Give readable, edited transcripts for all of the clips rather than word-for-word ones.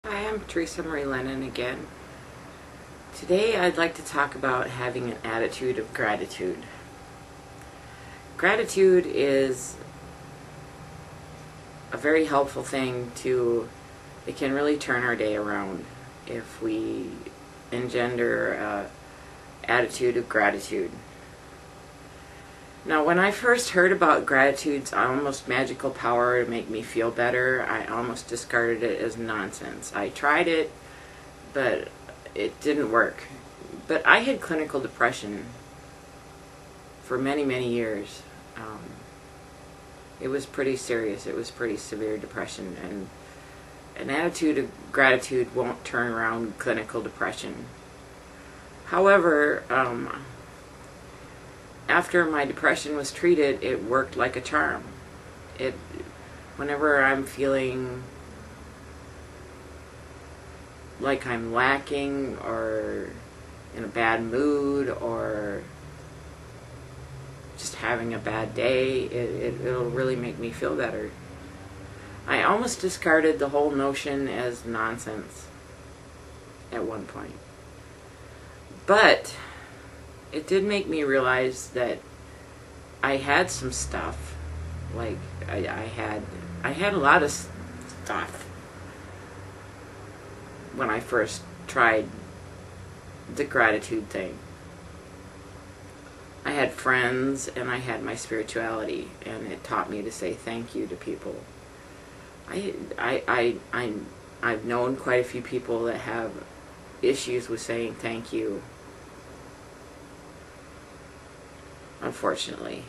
Hi, I'm Teresa Marie Lennon again. Today I'd like to talk about having an attitude of gratitude. Gratitude is a very helpful thing it can really turn our day around if we engender an attitude of gratitude. Now, when I first heard about gratitude's almost magical power to make me feel better, I almost discarded it as nonsense. I tried it, but it didn't work. But I had clinical depression for many, many years. It was pretty serious. It was pretty severe depression, and an attitude of gratitude won't turn around clinical depression. However, after my depression was treated, it worked like a charm. Whenever I'm feeling like I'm lacking or in a bad mood or just having a bad day, it'll really make me feel better. I almost discarded the whole notion as nonsense at one point. But it did make me realize that I had some stuff. Like I had a lot of stuff when I first tried the gratitude thing. I had friends and I had my spirituality, and it taught me to say thank you to people. I've known quite a few people that have issues with saying thank you, unfortunately.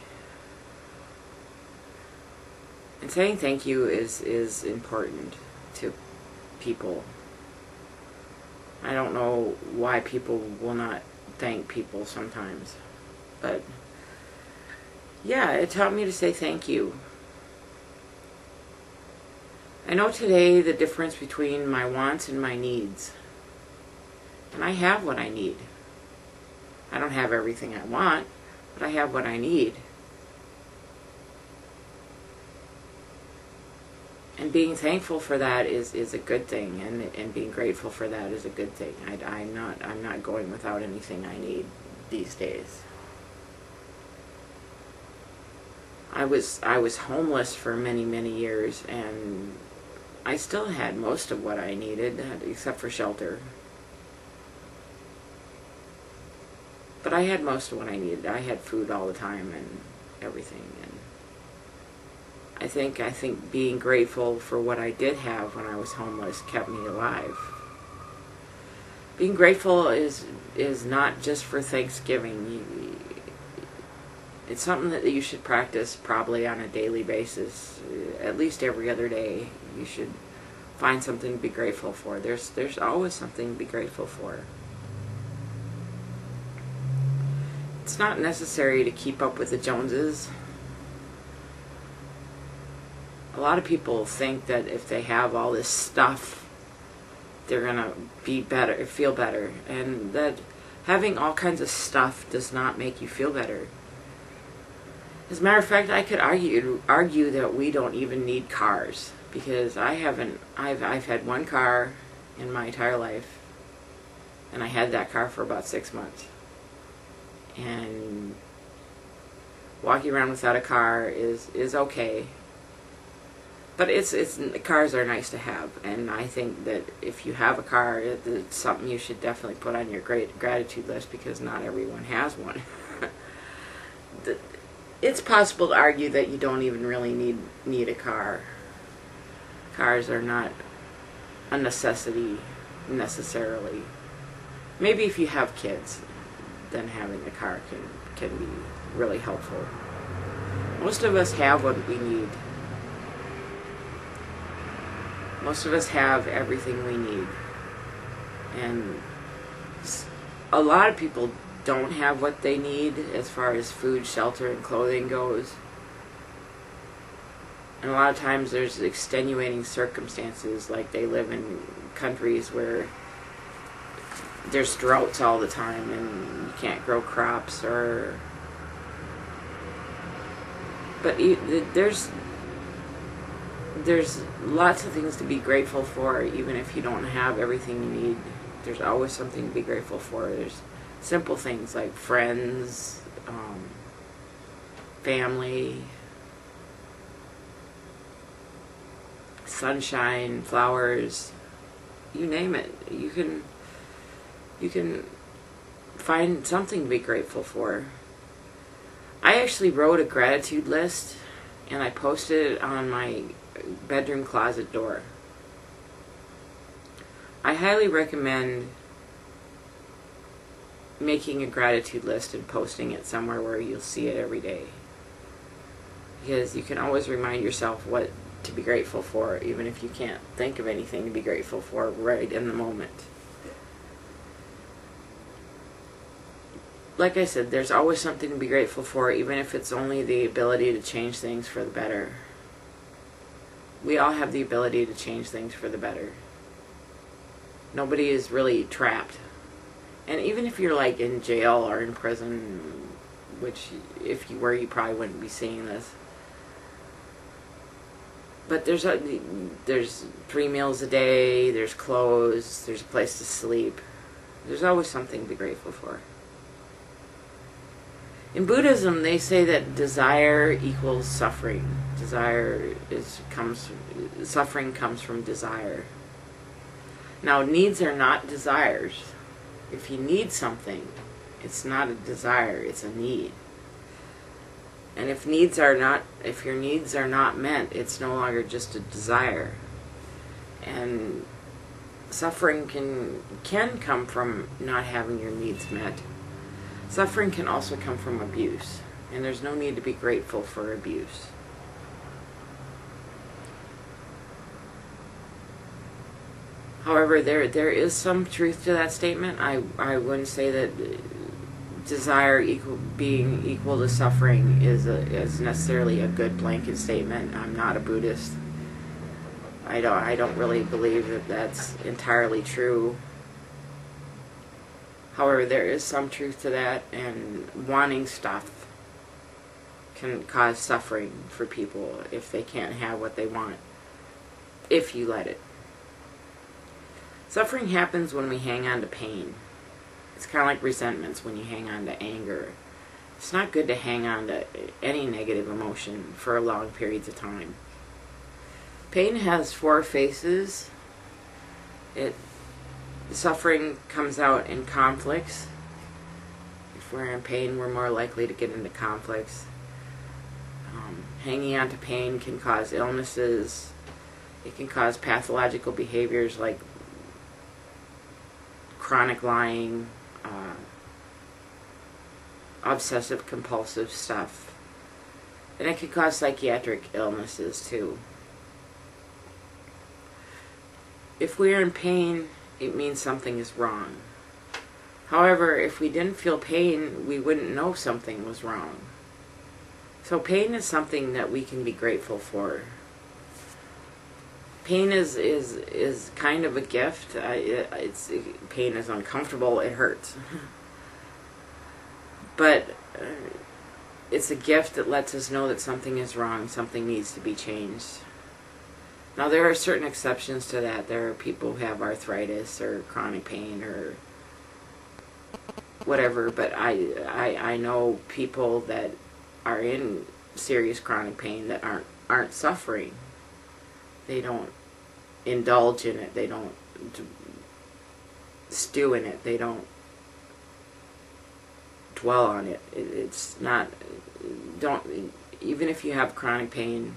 And saying thank you is important to people. I don't know why people will not thank people sometimes. But yeah, it taught me to say thank you. I know today the difference between my wants and my needs. And I have what I need. I don't have everything I want, but I have what I need. And being thankful for that is a good thing, and being grateful for that is a good thing. I'm not going without anything I need these days. I was homeless for many, many years, and I still had most of what I needed, except for shelter. But I had most of what I needed. I had food all the time and everything. And I think being grateful for what I did have when I was homeless kept me alive. Being grateful is not just for Thanksgiving. It's something that you should practice probably on a daily basis. At least every other day, you should find something to be grateful for. There's always something to be grateful for. It's not necessary to keep up with the Joneses. A lot of people think that if they have all this stuff, they're gonna be better, feel better, and that having all kinds of stuff does not make you feel better. As a matter of fact, I could argue that we don't even need cars, because I've had one car in my entire life, and I had that car for about 6 months. And walking around without a car is okay, but cars are nice to have, and I think that if you have a car, it's something you should definitely put on your great gratitude list, because not everyone has one. It's possible to argue that you don't even really need a car. Cars are not a necessity necessarily. Maybe if you have kids, then having a car can be really helpful. Most of us have what we need. Most of us have everything we need. And a lot of people don't have what they need as far as food, shelter, and clothing goes. And a lot of times there's extenuating circumstances, like they live in countries where there's droughts all the time and you can't grow crops, but there's lots of things to be grateful for, even if you don't have everything you need. There's always something to be grateful for. There's simple things like friends, family, sunshine, flowers, you name it. You can find something to be grateful for. I actually wrote a gratitude list and I posted it on my bedroom closet door. I highly recommend making a gratitude list and posting it somewhere where you'll see it every day. Because you can always remind yourself what to be grateful for, even if you can't think of anything to be grateful for right in the moment. Like I said, there's always something to be grateful for, even if it's only the ability to change things for the better. We all have the ability to change things for the better. Nobody is really trapped. And even if you're like in jail or in prison, which if you were, you probably wouldn't be seeing this. But there's 3 meals a day, there's clothes, there's a place to sleep. There's always something to be grateful for. In Buddhism, they say that desire equals suffering. Suffering comes from desire. Now, needs are not desires. If you need something, it's not a desire, it's a need. And if your needs are not met, it's no longer just a desire. And suffering can come from not having your needs met. Suffering can also come from abuse, and there's no need to be grateful for abuse. However, there is some truth to that statement. I wouldn't say that desire being equal to suffering is necessarily a good blanket statement. I'm not a Buddhist. I don't really believe that that's entirely true. However, there is some truth to that, and wanting stuff can cause suffering for people if they can't have what they want, if you let it. Suffering happens when we hang on to pain. It's kind of like resentments when you hang on to anger. It's not good to hang on to any negative emotion for long periods of time. Pain has 4 phases. Suffering comes out in conflicts. If we're in pain, we're more likely to get into conflicts. Hanging on to pain can cause illnesses. It can cause pathological behaviors like chronic lying, obsessive compulsive stuff. And it can cause psychiatric illnesses too. If we're in pain, it means something is wrong. However, if we didn't feel pain, we wouldn't know something was wrong. So pain is something that we can be grateful for. Pain is kind of a gift. Pain is uncomfortable. It hurts. But it's a gift that lets us know that something is wrong, something needs to be changed. Now, there are certain exceptions to that. There are people who have arthritis or chronic pain or whatever, but I know people that are in serious chronic pain that aren't suffering. They don't indulge in it. They don't stew in it. They don't dwell on it. It's not, even if you have chronic pain,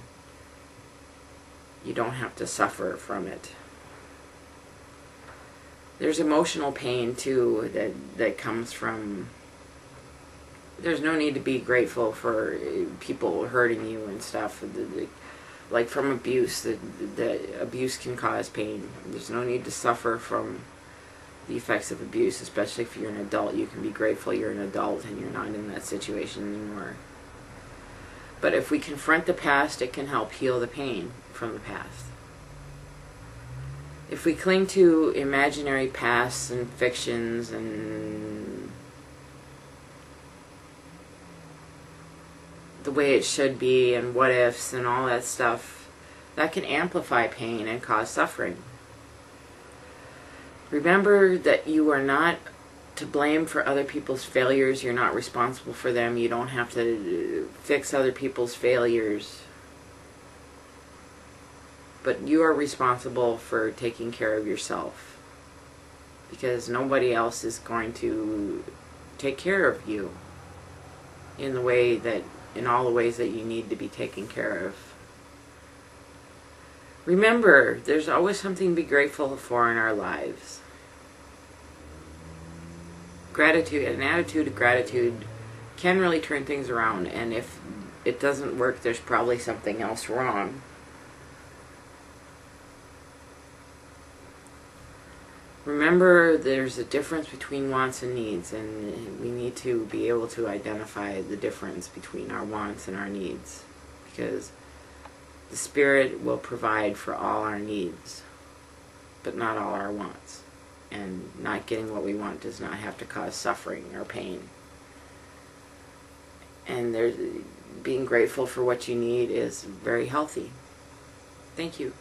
you don't have to suffer from it. There's emotional pain too that comes from, there's no need to be grateful for people hurting you and stuff. Like from abuse, the abuse can cause pain. There's no need to suffer from the effects of abuse, especially if you're an adult. You can be grateful you're an adult and you're not in that situation anymore. But if we confront the past, it can help heal the pain from the past. If we cling to imaginary pasts and fictions and the way it should be and what ifs and all that stuff, that can amplify pain and cause suffering. Remember that you are not to blame for other people's failures. You're not responsible for them. You don't have to fix other people's failures. But you are responsible for taking care of yourself, because nobody else is going to take care of you in all the ways that you need to be taken care of. Remember, there's always something to be grateful for in our lives. Gratitude, an attitude of gratitude can really turn things around, and if it doesn't work, there's probably something else wrong. Remember, there's a difference between wants and needs, and we need to be able to identify the difference between our wants and our needs, because the Spirit will provide for all our needs, but not all our wants. And not getting what we want does not have to cause suffering or pain. And being grateful for what you need is very healthy. Thank you.